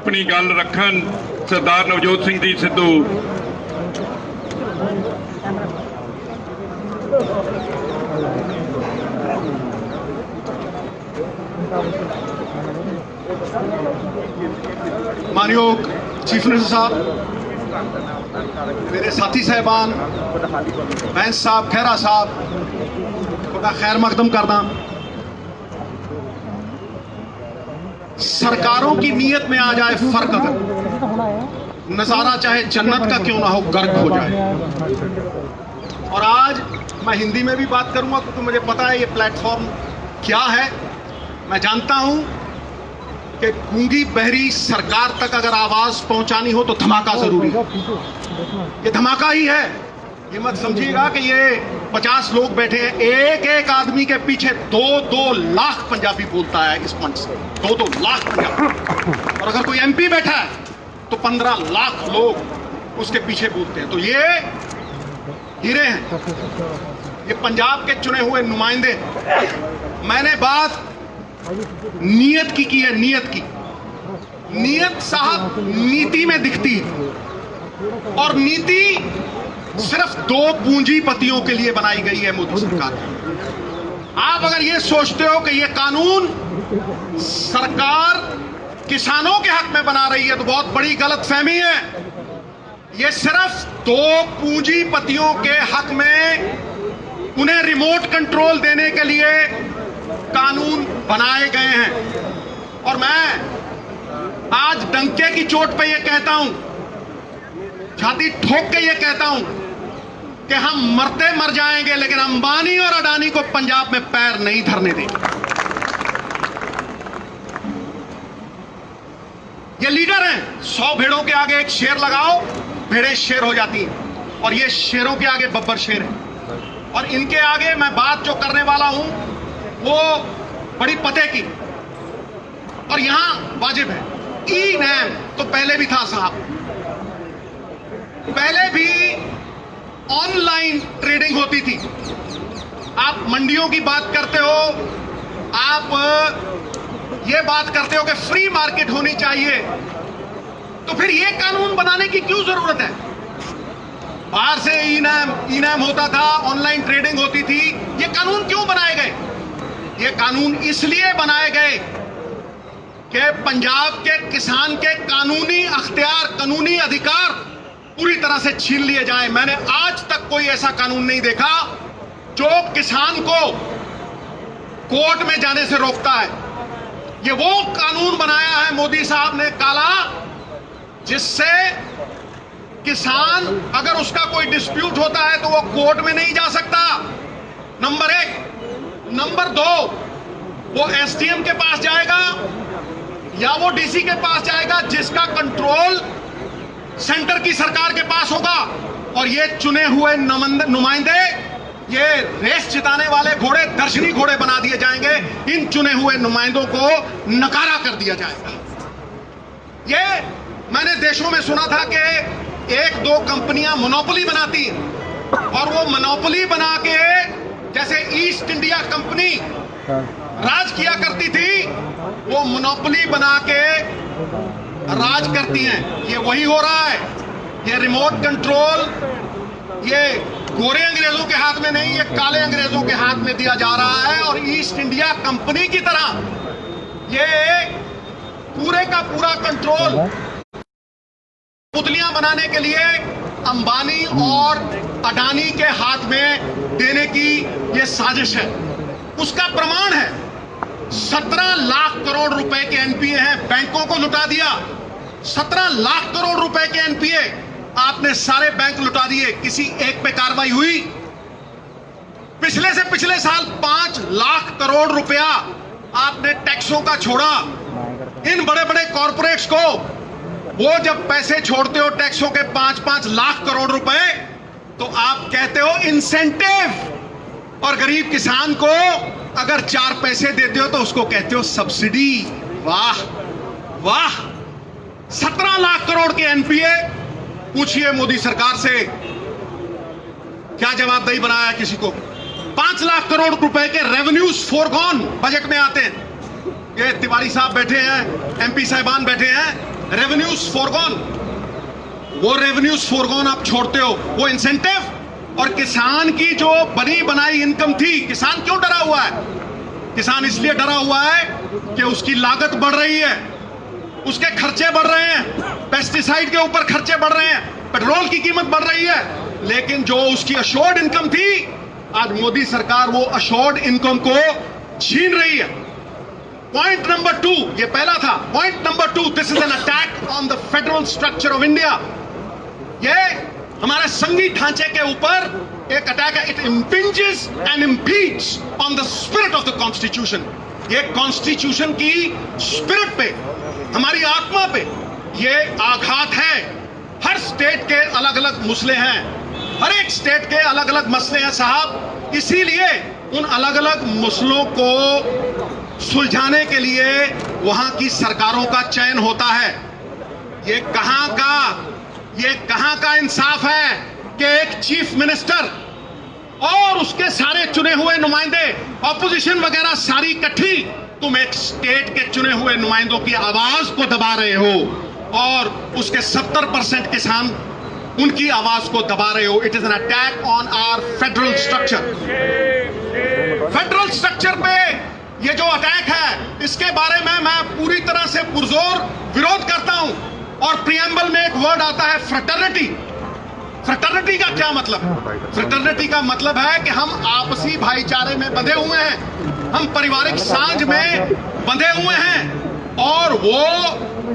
अपनी गल रखन सरदार नवजोत सिंह जी सिद्धू। मानयोग चीफ मिनिस्टर साहब, मेरे साथी साहबान, बैंस साहब, खैरा साहब, थोड़ा खैर मकदम करना। सरकारों की नीयत में आ जाए फर्क, अगर नजारा चाहे जन्नत का क्यों ना हो गर्क हो जाए। और आज मैं हिंदी में भी बात करूंगा क्योंकि मुझे पता है ये प्लेटफॉर्म क्या है। मैं जानता हूं कि गूंगी बहरी सरकार तक अगर आवाज पहुंचानी हो तो धमाका जरूरी है। ये धमाका ही है। ये मत समझिएगा कि ये 50 लोग बैठे हैं। एक एक आदमी के पीछे 2-2 लाख पंजाबी बोलता है इस मंच से। 2-2 लाख पंजाबी। और अगर कोई एमपी बैठा है तो 15 लाख लोग उसके पीछे बोलते हैं। तो ये हीरे हैं, ये पंजाब के चुने हुए नुमाइंदे। मैंने बात नीयत की है, नीयत की। नीयत साहब नीति में दिखती है, और नीति सिर्फ 2 पूंजीपतियों के लिए बनाई गई है मोदी सरकार। आप अगर ये सोचते हो कि ये कानून सरकार किसानों के हक में बना रही है तो बहुत बड़ी गलतफहमी है। ये सिर्फ 2 पूंजीपतियों के हक में उन्हें रिमोट कंट्रोल देने के लिए कानून बनाए गए हैं। और मैं आज डंके की चोट पे ये कहता हूं, छाती ठोक के ये कहता हूं कि हम मरते मर जाएंगे लेकिन अंबानी और अडानी को पंजाब में पैर नहीं धरने देंगे। ये लीडर हैं। 100 भेड़ों के आगे एक शेर लगाओ, भेड़ें शेर हो जाती हैं। और ये शेरों के आगे बब्बर शेर है। और इनके आगे मैं बात जो करने वाला हूं वो बड़ी पते की और यहां वाजिब है। ई नैम तो पहले भी था साहब, पहले भी ऑनलाइन ट्रेडिंग होती थी। आप मंडियों की बात करते हो, आप ये बात करते हो कि फ्री मार्केट होनी चाहिए, तो फिर ये कानून बनाने की क्यों जरूरत है? बाहर से ई नैम होता था, ऑनलाइन ट्रेडिंग होती थी। ये कानून क्यों बनाए गए? ये कानून इसलिए बनाए गए कि पंजाब के किसान के कानूनी अख्तियार, कानूनी अधिकार पूरी तरह से छीन लिए जाए। मैंने आज तक कोई ऐसा कानून नहीं देखा जो किसान को कोर्ट में जाने से रोकता है। ये वो कानून बनाया है मोदी साहब ने काला, जिससे किसान अगर उसका कोई डिस्प्यूट होता है तो वो कोर्ट में नहीं जा सकता, नंबर 1। नंबर 2, वो एसडीएम के पास जाएगा या वो डीसी के पास जाएगा, जिसका कंट्रोल सेंटर की सरकार के पास होगा। और ये चुने हुए नुमाइंदे, ये रेस जिताने वाले घोड़े दर्शनी घोड़े बना दिए जाएंगे। इन चुने हुए नुमाइंदों को नकारा कर दिया जाएगा। ये मैंने देशों में सुना था कि 1-2 कंपनियां मोनोपोली बनाती हैं, और वो मोनोपोली बना के, जैसे ईस्ट इंडिया कंपनी राज किया करती थी, वो मोनोपोली बना के राज करती हैं। ये वही हो रहा है। ये रिमोट कंट्रोल ये गोरे अंग्रेजों के हाथ में नहीं, ये काले अंग्रेजों के हाथ में दिया जा रहा है। और ईस्ट इंडिया कंपनी की तरह ये पूरे का पूरा कंट्रोल पुतलियां बनाने के लिए अंबानी और अडानी के हाथ में देने की ये साजिश है। उसका प्रमाण है 17 लाख करोड़ रुपए के एनपीए हैं, बैंकों को लुटा दिया। 17 लाख करोड़ रुपए के एनपीए आपने सारे बैंक लुटा दिए, किसी एक पे कार्रवाई हुई? पिछले से पिछले साल 5 लाख करोड़ रुपया आपने टैक्सों का छोड़ा। इन बड़े बड़े कॉरपोरेट्स को वो जब पैसे छोड़ते हो टैक्सों के 5-5 लाख करोड़ रुपए, तो आप कहते हो इंसेंटिव, और गरीब किसान को अगर 4 पैसे देते हो तो उसको कहते हो सब्सिडी। वाह वाह, 17 लाख करोड़ के एनपीए। पूछिए मोदी सरकार से क्या जवाबदेही बनाया किसी को? 5 लाख करोड़ रुपए के रेवेन्यूज फोरगॉन बजट में आते हैं। ये तिवारी साहब बैठे हैं, एमपी साहिबान बैठे हैं, रेवेन्यूज फॉरगॉन, वो रेवेन्यूज फॉरगॉन आप छोड़ते हो, वो इंसेंटिव। और किसान की जो बनी बनाई इनकम थी, किसान क्यों डरा हुआ है? किसान इसलिए डरा हुआ है कि उसकी लागत बढ़ रही है, उसके खर्चे बढ़ रहे हैं, पेस्टिसाइड के ऊपर खर्चे बढ़ रहे हैं, पेट्रोल की कीमत बढ़ रही है। लेकिन जो उसकी अश्योर्ड इनकम थी, आज मोदी सरकार वो अश्योर्ड इनकम को छीन रही है। पॉइंट नंबर 2, ये पहला था। Point number 2, this is an attack on the federal structure of India. ये हमारे संघीय ढांचे के ऊपर एक अटैक है। It impinges and impedes on the spirit of the constitution. ये कॉन्स्टिट्यूशन की स्पिरिट पे, हमारी आत्मा पे ये आघात है। हर स्टेट के अलग अलग मसले हैं, हर एक स्टेट के अलग अलग मसले हैं साहब। इसीलिए उन अलग अलग मसलों को सुलझाने के लिए वहां की सरकारों का चयन होता है। ये कहां का इंसाफ है कि एक चीफ मिनिस्टर और उसके सारे चुने हुए नुमाइंदे, ऑपोजिशन वगैरह सारी इकट्ठी, तुम एक स्टेट के चुने हुए नुमाइंदों की आवाज को दबा रहे हो और उसके 70% किसान उनकी आवाज को दबा रहे हो। It is an attack on our federal structure. Federal structure पे ये जो अटैक है, इसके बारे में मैं पूरी तरह से पुरजोर विरोध करता हूं। और प्रियम्बल में एक वर्ड आता है फ्रेटर्निटी। फ्रेटर्निटी का क्या मतलब है? फ्रेटर्निटी का मतलब है कि हम आपसी भाईचारे में बंधे हुए हैं, हम पारिवारिक सांझ में बंधे हुए हैं। और वो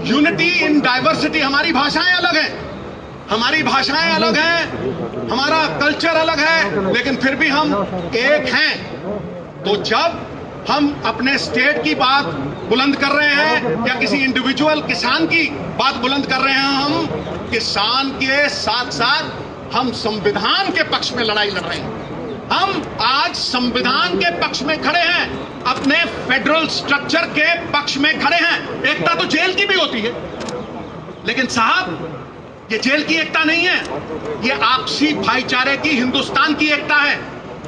यूनिटी इन डाइवर्सिटी, हमारी भाषाएं अलग हैं, हमारी भाषाएं अलग हैं, हमारा कल्चर अलग है, लेकिन फिर भी हम एक हैं। तो जब हम अपने स्टेट की बात बुलंद कर रहे हैं या किसी इंडिविजुअल किसान की बात बुलंद कर रहे हैं, हम किसान के साथ साथ हम संविधान के पक्ष में लड़ाई लड़ रहे हैं। हम आज संविधान के पक्ष में खड़े हैं, अपने फेडरल स्ट्रक्चर के पक्ष में खड़े हैं। एकता तो जेल की भी होती है, लेकिन साहब ये जेल की एकता नहीं है, ये आपसी भाईचारे की हिंदुस्तान की एकता है।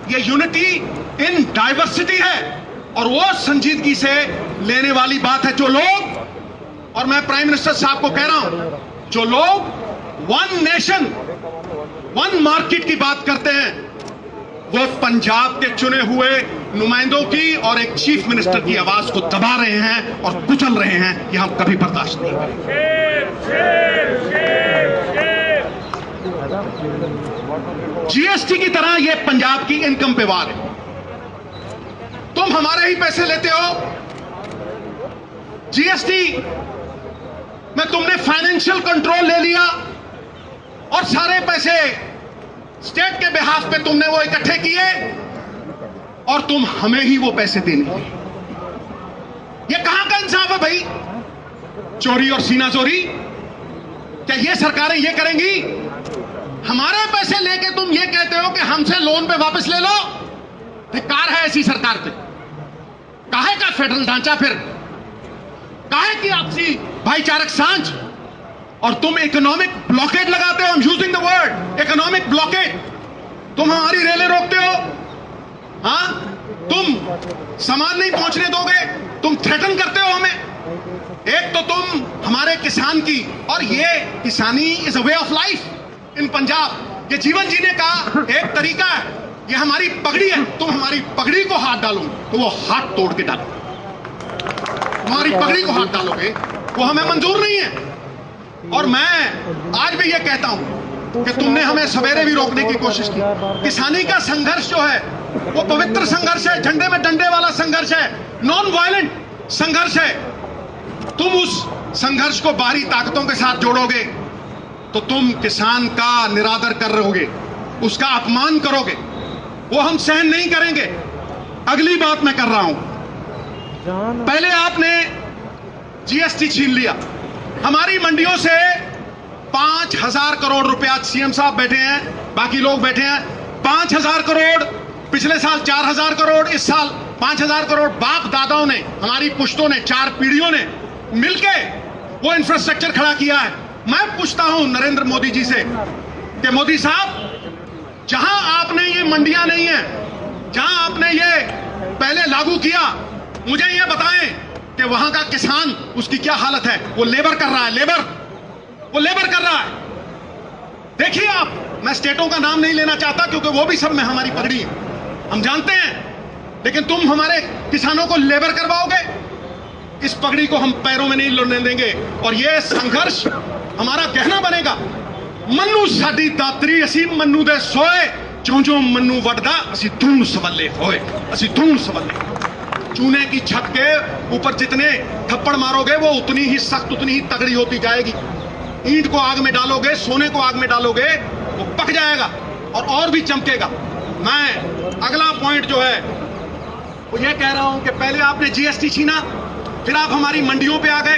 ये यूनिटी इन डाइवर्सिटी है और वो संजीदगी से लेने वाली बात है। जो लोग, और मैं प्राइम मिनिस्टर साहब को कह रहा हूं, जो लोग वन नेशन वन मार्केट की बात करते हैं, वो पंजाब के चुने हुए नुमाइंदों की और एक चीफ मिनिस्टर की आवाज को दबा रहे हैं और कुचल रहे हैं। ये हम कभी बर्दाश्त नहीं करेंगे। जीएसटी की तरह ये पंजाब की इनकम पे वार है। तुम हमारे ही पैसे लेते हो। जीएसटी में तुमने फाइनेंशियल कंट्रोल ले लिया और सारे पैसे स्टेट के बिहाफ पे तुमने वो इकट्ठे किए और तुम हमें ही वो पैसे देने। ये कहां का इंसाफ है भाई? चोरी और सीना चोरी, क्या ये सरकारें ये करेंगी? हमारे पैसे लेके तुम ये कहते हो कि हमसे लोन पे वापस ले लो। धिक्कार है ऐसी सरकार पे। काहे का फेडरल ढांचा, फिर काहे की आपसी भाईचारक सांझ? और तुम इकोनॉमिक ब्लॉकेज लगाते हो। I am using the word economic blockage. तुम हमारी रेलें रोकते हो, हाँ? तुम सामान नहीं पहुंचने दोगे, तुम थ्रेटन करते हो हमें। एक तो तुम हमारे किसान की, और ये किसानी is a way of life in Punjab. ये जीवन जीने का एक तरीका है। ये हमारी पगड़ी है। तुम हमारी पगड़ी को हाथ डालो तो वो हाथ तोड़ के डालो। हमारी पगड़ी को हाथ डालोगे वो हमें मंजूर नहीं है। और मैं आज भी ये कहता हूं कि तुमने हमें सवेरे भी रोकने की कोशिश की। किसानी का संघर्ष जो है वो पवित्र संघर्ष है, झंडे में डंडे वाला संघर्ष है, नॉन वायलेंट संघर्ष है। तुम उस संघर्ष को बाहरी ताकतों के साथ जोड़ोगे तो तुम किसान का निरादर कर रहोगे, उसका अपमान करोगे, वो हम सहन नहीं करेंगे। अगली बात मैं कर रहा हूं, पहले आपने जीएसटी छीन लिया हमारी मंडियों से। 5,000 करोड़ रुपया, सीएम साहब बैठे हैं, बाकी लोग बैठे हैं, 5,000 करोड़, पिछले साल 4,000 करोड़, इस साल 5,000 करोड़ बाप दादाओं ने, हमारी पुश्तों ने, 4 पीढ़ियों ने मिलके वो इंफ्रास्ट्रक्चर खड़ा किया है। मैं पूछता हूं नरेंद्र मोदी जी से कि मोदी साहब, जहां आपने ये मंडियां नहीं है, जहां आपने ये पहले लागू किया, मुझे ये बताएं कि वहां का किसान, उसकी क्या हालत है। वो लेबर कर रहा है, वो लेबर कर रहा है। देखिए आप, मैं स्टेटों का नाम नहीं लेना चाहता क्योंकि वो भी सब में हमारी पगड़ी है, हम जानते हैं। लेकिन तुम हमारे किसानों को लेबर करवाओगे, इस पगड़ी को हम पैरों में नहीं लड़ने देंगे। और यह संघर्ष हमारा कहना बनेगा, मन्नू साडी दातरी असी मन्नू दे सोए, जो जो मन्नू वडदा असी धूण सवल्ले होए, असी धूण सवल्ले। चूने की छत के ऊपर जितने थप्पड़ मारोगे वो उतनी ही सख्त, उतनी ही तगड़ी होती जाएगी। ईंट को आग में डालोगे, सोने को आग में डालोगे, वो पक जाएगा और भी चमकेगा। मैं अगला पॉइंट जो है वो ये कह रहा हूं कि पहले आपने जीएसटी छीना, फिर आप हमारी मंडियों पे आ गए।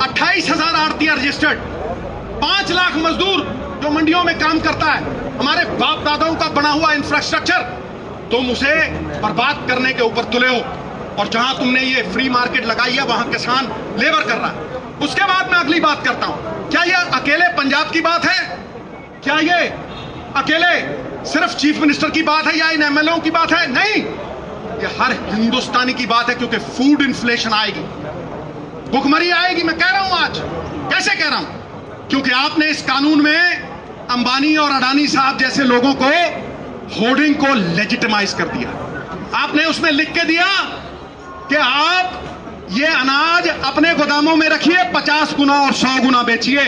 28,000 आड़तियां रजिस्टर्ड, 5 लाख मजदूर जो मंडियों में काम करता है, हमारे बाप दादाओं का बना हुआ इंफ्रास्ट्रक्चर, तुम उसे बर्बाद करने के ऊपर तुले हो। और जहां तुमने ये फ्री मार्केट लगाई है वहां किसान लेबर कर रहा है। उसके बाद मैं अगली बात करता हूं, क्या यह अकेले पंजाब की बात है? क्या ये अकेले सिर्फ चीफ मिनिस्टर की बात है या इन एमएलओ की बात है? नहीं, ये हर हिंदुस्तानी की बात है, क्योंकि फूड इन्फ्लेशन आएगी, भुखमरी आएगी। मैं कह रहा हूं आज, कैसे कह रहा हूं? क्योंकि आपने इस कानून में अंबानी और अडानी साहब जैसे लोगों को होर्डिंग को लेजिटिमाइज कर दिया। आपने उसमें लिख के दिया कि आप ये अनाज अपने गोदामों में रखिए, 50 गुना और 100 गुना बेचिए,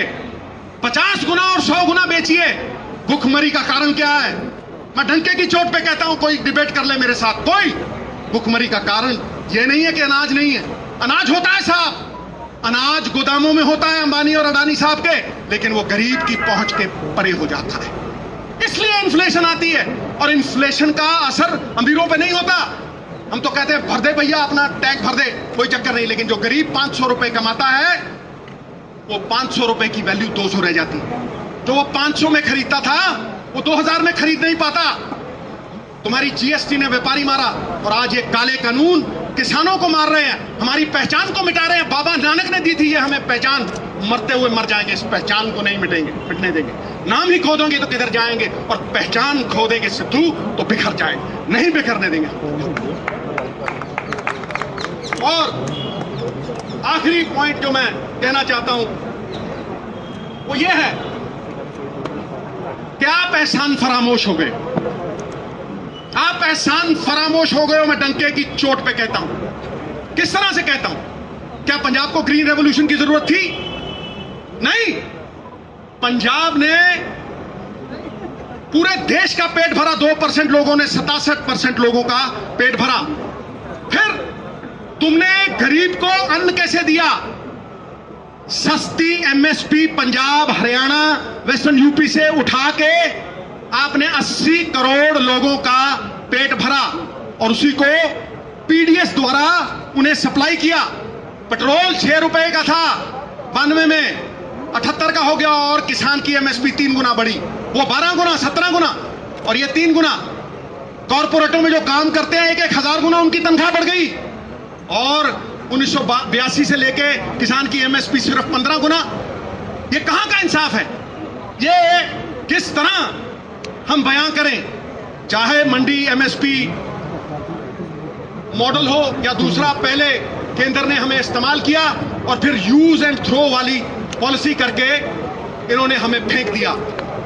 50 गुना और 100 गुना बेचिए। भुखमरी का कारण क्या है? मैं डंके की चोट पे कहता हूं, कोई डिबेट कर ले मेरे साथ, कोई। भुखमरी का कारण ये नहीं है कि अनाज नहीं है, अनाज होता है साहब, अनाज गोदामों में होता है अंबानी और अडानी साहब के, लेकिन वो गरीब की पहुंच के परे हो जाता है, इसलिए इन्फ्लेशन आती है। और इन्फ्लेशन का असर अमीरों पे नहीं होता। हम तो कहते हैं भर दे भैया, अपना टैक्स भर दे, कोई चक्कर नहीं, लेकिन जो गरीब 500 रुपए कमाता है, वो 500 रुपए की वैल्यू 200 रह जाती है। जो वो 500 में खरीदता था वो 2000 में खरीद नहीं पाता। तुम्हारी जीएसटी ने व्यापारी मारा, और आज ये काले कानून किसानों को मार रहे हैं, हमारी पहचान को मिटा रहे हैं। बाबा नानक ने दी थी ये हमें पहचान, मरते हुए मर जाएंगे, इस पहचान को नहीं मिटने देंगे। नाम ही खो दोगे तो किधर जाएंगे, और पहचान खो देंगे सिद्धू तो बिखर जाएंगे, नहीं बिखरने देंगे। और आखिरी पॉइंट जो मैं कहना चाहता हूं वो ये है कि आप एहसान फरामोश हो गए, आप एहसान फरामोश हो गए हो। मैं डंके की चोट पे कहता हूं। किस तरह से कहता हूं? क्या पंजाब को ग्रीन रेवोल्यूशन की जरूरत थी? नहीं, पंजाब ने पूरे देश का पेट भरा, 2% लोगों ने 67% लोगों का पेट भरा। फिर तुमने गरीब को अन्न कैसे दिया? सस्ती MSP Punjab, Haryana, western UP से उठा के आपने 80 करोड़ लोगों का पेट भरा, और उसी को पीडीएस द्वारा उन्हें सप्लाई किया। पेट्रोल 6 रुपए का था 92 में, 78 का हो गया, और किसान की एमएसपी 3 गुना बढ़ी, वो 12 गुना, 17 गुना, और ये 3 गुना। कॉर्पोरेटों में जो काम करते हैं 1,000 गुना उनकी तनख्वाह बढ़ गई, और 1982 से लेके किसान की एमएसपी सिर्फ 15 गुना। ये कहां का इंसाफ है? ये किस तरह हम बयां करें? चाहे मंडी एमएसपी मॉडल हो या दूसरा, पहले केंद्र ने हमें इस्तेमाल किया और फिर यूज एंड थ्रो वाली पॉलिसी करके इन्होंने हमें फेंक दिया।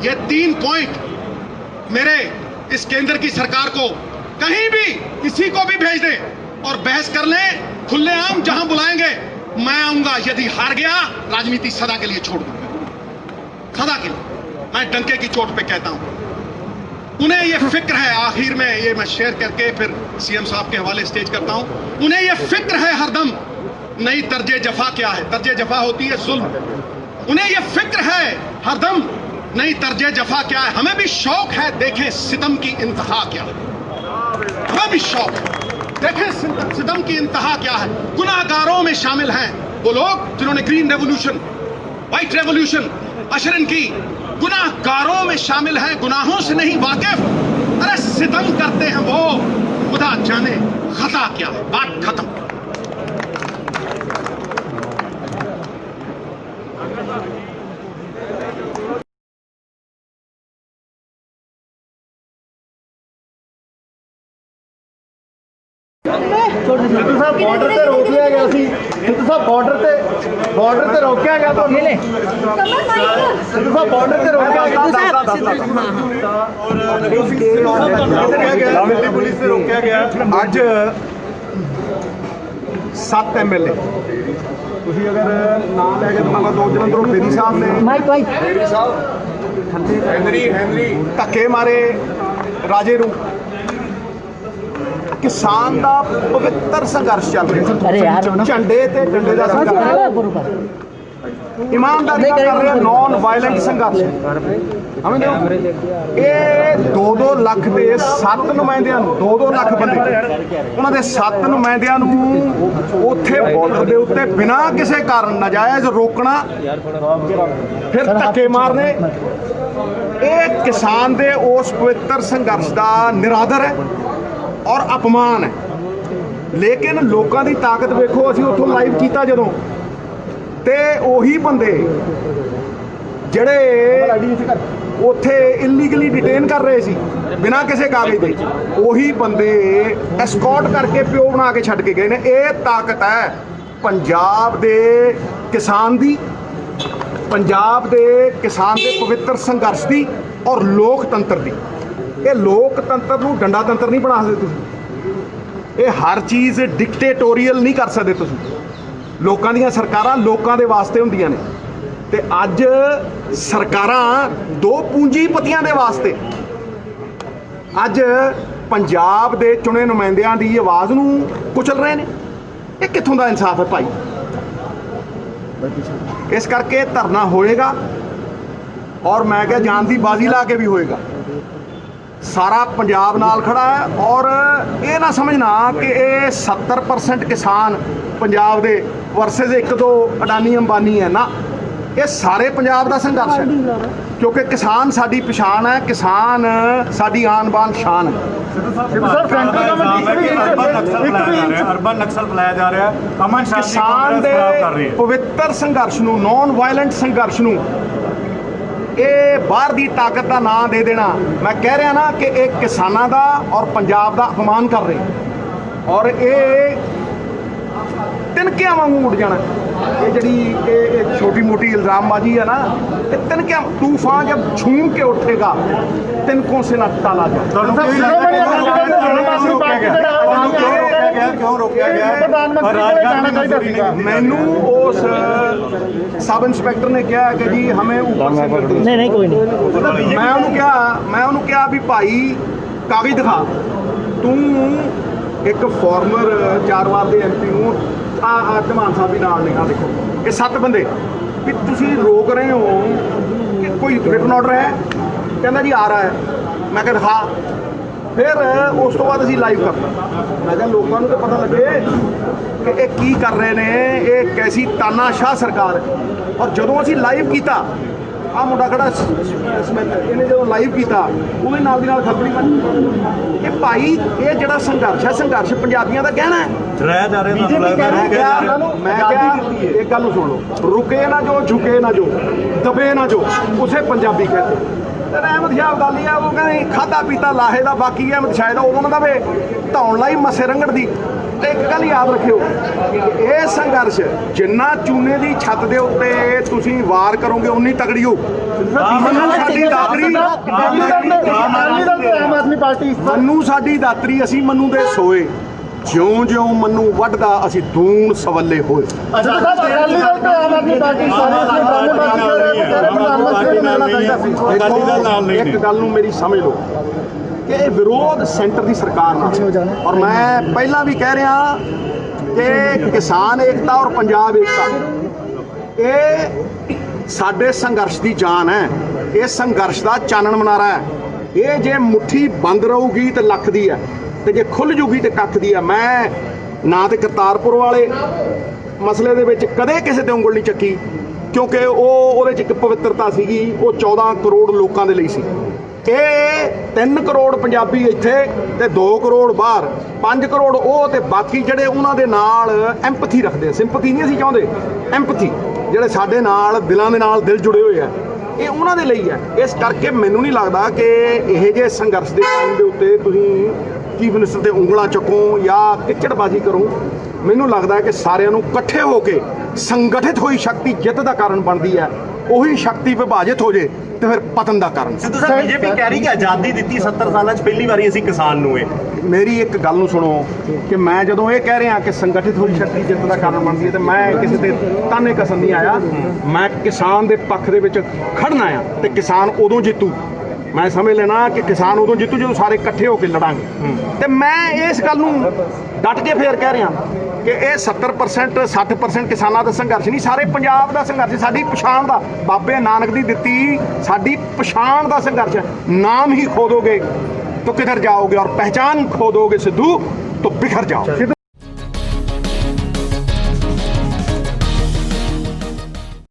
ये 3 पॉइंट मेरे इस केंद्र की सरकार को कहीं भी किसी को भी भेज दे और बहस कर ले, खुलेआम जहां बुलाएंगे मैं आऊंगा। यदि हार गया, राजनीति सदा के लिए छोड़ दूंगा, सदा के लिए। मैं डंके की चोट पे कहता हूं। उन्हें यह फिक्र है, आखिर में ये मैं शेयर करके फिर सीएम साहब के हवाले स्टेज करता हूं, उन्हें यह फिक्र है हरदम, नई तर्जे जफा क्या है? तर्जे जफा होती है जुल्म। उन्हें यह फिक्र है हरदम, नई तर्जे जफा क्या है? हमें भी शौक है देखें सितम की इंतहा क्या है, हमें भी शौक है देखें सितम की इंतहा क्या है। गुनाहगारों में शामिल हैं वो लोग जिन्होंने ग्रीन रेवोल्यूशन, व्हाइट रेवोल्यूशन अशरन की, गुनाहगारों में शामिल हैं, गुनाहों से नहीं वाकिफ। अरे सितम करते हैं वो, खुदा जाने खता क्या है। बात खत्म। ਸਿੱਧੂ ਸਾਹਿਬ ਬਾਰਡਰ ਤੇ ਰੋਕਿਆ ਗਿਆ ਸੀ। ਸਿੱਧੂ ਸਾਹਿਬ ਬਾਰਡਰ ਤੇ ਰੋਕਿਆ ਗਿਆ ਤੁਹਾਨੂੰ। ਸਿੱਧੂ ਸਾਹਿਬ ਬਾਰਡਰ ਤੇ ਰੋਕਿਆ ਗਿਆ। ਦਿੱਲੀ ਪੁਲਿਸ ਤੇ ਰੋਕਿਆ ਗਿਆ। ਅੱਜ 7 MLA ਤੁਸੀਂ ਅਗਰ ਨਾਮ ਲੈ ਕੇ ਦਵਾਂਗਾ, ਦੋ ਜਲੰਧਰੋਂ ਬੇਰੀ ਸਾਹਿਬ ਨੇ, ਬੇਰੀ ਸਾਹਿਬ ਹੈਨਰੀ ਧੱਕੇ ਮਾਰੇ ਰਾਜੇ ਨੂੰ। ਕਿਸਾਨ ਦਾ ਪਵਿੱਤਰ ਸੰਘਰਸ਼ ਚੱਲ ਰਿਹਾ, ਝੰਡੇ ਤੇ ਡੰਡੇ ਦਾ ਸੰਘਰਸ਼, ਇਮਾਨਦਾਰੀ ਨਾਲ ਕਰ ਰਿਹਾ ਨੌਨ ਵਾਇਲੈਂਟ ਸੰਘਰਸ਼। ਇਹ 2-2 ਲੱਖ ਦੇ 7 ਨੁਮਾਇੰਦਿਆਂ ਨੂੰ, 2-2 ਲੱਖ ਬੰਦੇ, ਉਹਨਾਂ ਦੇ 7 ਨੁਮਾਇੰਦਿਆਂ ਨੂੰ ਉੱਥੇ ਬਾਰਡਰ ਦੇ ਉੱਤੇ ਬਿਨਾਂ ਕਿਸੇ ਕਾਰਨ ਨਾਜਾਇਜ਼ ਰੋਕਣਾ, ਫਿਰ ਧੱਕੇ ਮਾਰਨੇ, ਇਹ ਕਿਸਾਨ ਦੇ ਉਸ ਪਵਿੱਤਰ ਸੰਘਰਸ਼ ਦਾ ਨਿਰਾਦਰ ਹੈ ਔਰ ਅਪਮਾਨ ਹੈ। ਲੇਕਿਨ ਲੋਕਾਂ ਦੀ ਤਾਕਤ ਵੇਖੋ, ਅਸੀਂ ਉੱਥੋਂ ਲਾਈਵ ਕੀਤਾ ਜਦੋਂ, ਤੇ ਉਹੀ ਬੰਦੇ ਜਿਹੜੇ ਉੱਥੇ ਇਲੀਗਲੀ ਡਿਟੇਨ ਕਰ ਰਹੇ ਸੀ ਬਿਨਾਂ ਕਿਸੇ ਕਾਗਜ਼ ਦੇ, ਉਹੀ ਬੰਦੇ ਐਸਕੌਰਟ ਕਰਕੇ ਪਿਓ ਬਣਾ ਕੇ ਛੱਡ ਕੇ ਗਏ ਨੇ। ਇਹ ਤਾਕਤ ਹੈ ਪੰਜਾਬ ਦੇ ਕਿਸਾਨ ਦੀ, ਪੰਜਾਬ ਦੇ ਕਿਸਾਨ ਦੇ ਪਵਿੱਤਰ ਸੰਘਰਸ਼ ਦੀ ਔਰ ਲੋਕਤੰਤਰ ਦੀ। ਇਹ ਲੋਕਤੰਤਰ ਨੂੰ ਡੰਡਾ ਤੰਤਰ ਨਹੀਂ ਬਣਾ ਸਕਦੇ ਤੁਸੀਂ। ਇਹ ਹਰ ਚੀਜ਼ ਡਿਕਟੇਟੋਰੀਅਲ ਨਹੀਂ ਕਰ ਸਕਦੇ ਤੁਸੀਂ। ਲੋਕਾਂ ਦੀਆਂ ਸਰਕਾਰਾਂ ਲੋਕਾਂ ਦੇ ਵਾਸਤੇ ਹੁੰਦੀਆਂ ਨੇ, ਤੇ ਅੱਜ ਸਰਕਾਰਾਂ ਦੋ ਪੂੰਜੀਪਤੀਆਂ ਦੇ ਵਾਸਤੇ ਅੱਜ ਪੰਜਾਬ ਦੇ ਚੁਣੇ ਨੁਮਾਇੰਦਿਆਂ ਦੀ ਆਵਾਜ਼ ਨੂੰ ਕੁਚਲ ਰਹੇ ਨੇ। ਇਹ ਕਿੱਥੋਂ ਦਾ ਇਨਸਾਫ ਹੈ ਭਾਈ? ਇਸ ਕਰਕੇ ਧਰਨਾ ਹੋਏਗਾ, ਔਰ ਮੈਂ ਕਿਹਾ ਜਾਨ ਦੀ ਬਾਜ਼ੀ ਲਾ ਕੇ ਵੀ ਹੋਏਗਾ। ਸਾਰਾ ਪੰਜਾਬ ਨਾਲ ਖੜਾ ਹੈ, ਔਰ ਇਹ ਨਾ ਸਮਝਣਾ ਕਿ ਇਹ 70% ਕਿਸਾਨ ਪੰਜਾਬ ਦੇ ਵਰਸਸ 1-2 ਅਡਾਨੀ ਅੰਬਾਨੀ ਹੈ ਨਾ। ਇਹ ਸਾਰੇ ਪੰਜਾਬ ਦਾ ਸੰਘਰਸ਼ ਹੈ, ਕਿਉਂਕਿ ਕਿਸਾਨ ਸਾਡੀ ਪਛਾਣ ਹੈ, ਕਿਸਾਨ ਸਾਡੀ ਆਨ ਬਾਨ ਸ਼ਾਨ ਹੈ। ਅਰਬਨ ਨਕਸਲ ਫੈਲਾਇਆ ਜਾ ਰਿਹਾ, ਅਮਨ ਸ਼ਾਂਤੀ ਕਿਸਾਨ ਦੇ ਪਵਿੱਤਰ ਸੰਘਰਸ਼ ਨੂੰ, ਨੌਨ ਵਾਇਲੈਂਟ ਸੰਘਰਸ਼ ਨੂੰ ਇਹ ਬਾਹਰ ਦੀ ਤਾਕਤ ਦਾ ਨਾਂ ਦੇ ਦੇਣਾ, ਮੈਂ ਕਹਿ ਰਿਹਾ ਨਾ ਕਿ ਇਹ ਕਿਸਾਨਾਂ ਦਾ ਔਰ ਪੰਜਾਬ ਦਾ ਅਪਮਾਨ ਕਰ ਰਹੇ, ਔਰ ਇਹ ਤਿਨਕਿਆਂ ਵਾਂਗੂ ਉੱਡ ਜਾਣਾ। ਇਹ ਜਿਹੜੀ ਇਹ ਛੋਟੀ ਮੋਟੀ ਇਲਜ਼ਾਮਬਾਜ਼ੀ ਹੈ ਨਾ, ਇਹ ਤਿਨਕਿਆਂ, तूफान जब झूम के उठेगा तिनकों से ना टाला जाए। मैनू उस सब इंस्पैक्टर ने कहा कि जी हमें ऊपर से नहीं कोई नहीं। मैं उन्होंने कहा भी भाई कागज दिखा, तू एक फॉर्मर 4 वार के MP ਨੂੰ ਧਮਾਨ ਸਾਹਿਬ ਵੀ ਨਾਲ ਨੇ। ਦੇਖੋ ਇਹ 7 ਬੰਦੇ ਵੀ ਤੁਸੀਂ ਰੋਕ ਰਹੇ ਹੋ ਕਿ ਕੋਈ ਰਿਟਨ ਆਰਡਰ ਹੈ? ਕਹਿੰਦਾ ਜੀ ਆ ਰਹਾ ਹੈ। ਮੈਂ ਕਿਹਾ ਦਿਖਾ। ਫਿਰ ਉਸ ਤੋਂ ਬਾਅਦ ਅਸੀਂ ਲਾਈਵ ਕਰਤਾ। ਮੈਂ ਕਿਹਾ ਲੋਕਾਂ ਨੂੰ ਤਾਂ ਪਤਾ ਲੱਗੇ ਕਿ ਇਹ ਕੀ ਕਰ ਰਹੇ ਨੇ, ਇਹ ਕੈਸੀ ਤਾਨਾਸ਼ਾਹ ਸਰਕਾਰ ਹੈ। ਔਰ ਜਦੋਂ ਅਸੀਂ ਲਾਈਵ ਕੀਤਾ, ਆਹ ਮੁੰਡਾ ਖੜਾ ਸਮਿਤ, ਇਹਨੇ ਜਦੋਂ ਲਾਈਵ ਕੀਤਾ ਉਹਦੇ ਨਾਲ ਦੀ ਨਾਲ ਖਬਰੀ ਬਣੀ। ਇਹ ਭਾਈ ਇਹ ਜਿਹੜਾ ਸੰਘਰਸ਼ ਹੈ, ਸੰਘਰਸ਼ ਪੰਜਾਬੀਆਂ ਦਾ ਕਹਿਣਾ ਹੈ। ਡਰਾਇਆ ਜਾ ਰਿਹਾ, ਮੈਂ ਕਿਹਾ ਇੱਕ ਗੱਲ ਨੂੰ ਸੁਣ ਲਓ, ਰੁਕੇ ਨਾ ਜੋ, ਝੁਕੇ ਨਾ ਜੋ, ਦਬੇ ਨਾ ਜੋ, ਉਸੇ ਪੰਜਾਬੀ ਕਹਿੰਦੇ। ਅਹਿਮਦ ਸ਼ਾਹ ਅਬਦਾਲੀ ਆ, ਉਹ ਕਹਿੰਦੇ ਖਾਧਾ ਪੀਤਾ ਲਾਹੇ ਦਾ, ਬਾਕੀ ਅਹਿਮਦ ਸ਼ਾਹ ਦਾ ਉਦੋਂ ਦਾ ਵੇ ਧੌਣ ਲਾਈ ਮੱਸੇ ਰੰਗੜ ਦੀ। ਤੇ ਇੱਕ ਗੱਲ ਯਾਦ ਰੱਖਿਓ, ਇਹ ਸੰਘਰਸ਼ ਜਿੰਨਾ ਚੂਨੇ ਦੀ ਛੱਤ ਦੇ ਉੱਤੇ ਤੁਸੀਂ ਵਾਰ ਕਰੋਗੇ ਉਨੀ ਤਕੜੀ ਹੋ। ਮੰਨੂ ਸਾਡੀ ਦਾਤਰੀ, ਅਸੀਂ ਮੰਨੂ ਦੇ ਸੋਏ, ਜਿਉਂ ਜਿਉਂ ਮੰਨੂ ਵੱਢਦਾ ਅਸੀਂ ਦੂਣ ਸਵੱਲੇ ਹੋਏ। ਇੱਕ ਗੱਲ ਨੂੰ ਮੇਰੀ ਸਮਝ ਲਓ ਕਿ ਇਹ ਵਿਰੋਧ ਸੈਂਟਰ ਦੀ ਸਰਕਾਰ ਨਾਲ, ਔਰ ਮੈਂ ਪਹਿਲਾਂ ਵੀ ਕਹਿ ਰਿਹਾ ਕਿ ਕਿਸਾਨ ਏਕਤਾ ਔਰ ਪੰਜਾਬ ਏਕਤਾ ਇਹ ਸਾਡੇ ਸੰਘਰਸ਼ ਦੀ ਜਾਨ ਹੈ, ਇਹ ਸੰਘਰਸ਼ ਦਾ ਚਾਨਣ ਮਨਾਰਾ ਹੈ। ਇਹ ਜੇ ਮੁੱਠੀ ਬੰਦ ਰਹੂਗੀ ਤੇ ਲੱਖ ਦੀ ਹੈ, ਤੇ ਜੇ ਖੁੱਲ ਜੂਗੀ ਤੇ ਕੱਖ ਦੀ ਹੈ। ਮੈਂ ਨਾ ਤੇ ਕਰਤਾਰਪੁਰ ਵਾਲੇ ਮਸਲੇ ਦੇ ਵਿੱਚ ਕਦੇ ਕਿਸੇ ਤੇ ਉਂਗਲ ਨਹੀਂ ਚੱਕੀ, ਕਿਉਂਕਿ ਉਹਦੇ 'ਚ ਇੱਕ ਪਵਿੱਤਰਤਾ ਸੀਗੀ, ਉਹ 14 ਕਰੋੜ ਲੋਕਾਂ ਦੇ ਲਈ ਸੀ। ਇਹ 3 ਕਰੋੜ ਪੰਜਾਬੀ ਇੱਥੇ ਤੇ 2 ਕਰੋੜ ਬਾਹਰ, 5 ਕਰੋੜ ਉਹ, ਤੇ ਬਾਕੀ ਜਿਹੜੇ ਉਹਨਾਂ ਦੇ ਨਾਲ ਐਂਪਥੀ ਰੱਖਦੇ, ਸਿੰਪਥੀ ਨਹੀਂ ਅਸੀਂ ਚਾਹੁੰਦੇ, ਐਂਪਥੀ, ਜਿਹੜੇ ਸਾਡੇ ਨਾਲ ਦਿਲਾਂ ਦੇ ਨਾਲ ਦਿਲ ਜੁੜੇ ਹੋਏ ਆ, ਇਹ ਉਹਨਾਂ ਦੇ ਲਈ ਹੈ। ਇਸ ਕਰਕੇ ਮੈਨੂੰ ਨਹੀਂ ਲੱਗਦਾ ਕਿ ਇਹੋ ਜਿਹੇ ਸੰਘਰਸ਼ ਦੇ ਟਾਈਮ ਦੇ ਉੱਤੇ ਤੁਸੀਂ ਚੀਫ ਮਿਨਿਸਟਰ ਦੇ ਉਂਗਲਾਂ ਚੱਕੋ ਜਾਂ ਕਿਚੜਬਾਜ਼ੀ ਕਰੋ। ਮੈਨੂੰ ਲੱਗਦਾ ਹੈ ਕਿ ਸਾਰਿਆਂ ਨੂੰ ਇਕੱਠੇ ਹੋ ਕੇ ਸੰਗਠਿਤ ਹੋਈ ਸ਼ਕਤੀ ਜਿੱਤ ਦਾ ਕਾਰਨ ਬਣਦੀ ਹੈ। ਉਹੀ ਸ਼ਕਤੀ ਵਿਭਾਜਿਤ ਹੋ ਜੇ ਤੇ ਫਿਰ ਪਤਨ ਦਾ ਕਾਰਨ। ਸਿੱਧੂ ਸਾਹਿਬ ਬੀਜੇਪੀ ਕਹਿ ਰਹੀ ਕਿ ਆਜ਼ਾਦੀ ਦਿੱਤੀ 70 ਸਾਲਾਂ 'ਚ ਪਹਿਲੀ ਵਾਰੀ ਅਸੀਂ ਕਿਸਾਨ ਨੂੰ ਮੇਰੀ ਇੱਕ ਗੱਲ ਨੂੰ ਸੁਣੋ ਕਿ ਮੈਂ ਜਦੋਂ ਇਹ ਕਹਿ ਰਿਹਾ ਕਿ ਸੰਗਠਿਤ ਹੋਈ ਸ਼ਕਤੀ ਜਿੱਤ ਦਾ ਕਾਰਨ ਬਣਦੀ ਹੈ ਤੇ ਮੈਂ ਕਿਸੇ ਦੇ ਤਾਨੇ ਕਸਮ ਨਹੀਂ ਆਇਆ। ਮੈਂ ਕਿਸਾਨ ਦੇ ਪੱਖ ਦੇ ਵਿੱਚ ਖੜਨਾ ਆ ਤੇ ਕਿਸਾਨ ਉਦੋਂ ਜਿੱਤੂ। ਮੈਂ ਸਮਝ ਲੈਣਾ ਕਿ ਕਿਸਾਨ ਉਦੋਂ ਜਿੱਤੂ ਜਦੋਂ ਸਾਰੇ ਇਕੱਠੇ ਹੋ ਕੇ ਲੜਾਂਗੇ। ਤੇ ਮੈਂ ਇਸ ਗੱਲ ਨੂੰ ਡਟ ਕੇ ਫੇਰ ਕਹਿ ਰਿਹਾ ਕਿ ਇਹ 70% 60% ਕਿਸਾਨਾਂ ਦਾ ਸੰਘਰਸ਼ ਨਹੀਂ, ਸਾਰੇ ਪੰਜਾਬ ਦਾ ਸੰਘਰਸ਼, ਸਾਡੀ ਪਛਾਣ ਦਾ, ਬਾਬੇ ਨਾਨਕ ਦੀ ਦਿੱਤੀ ਸਾਡੀ ਪਛਾਣ ਦਾ ਸੰਘਰਸ਼ ਹੈ। ਨਾਮ ਹੀ ਖੋ ਦੋਗੇ तो किधर जाओगे और पहचान खो दोगे सिद्धू तो बिखर जाओ।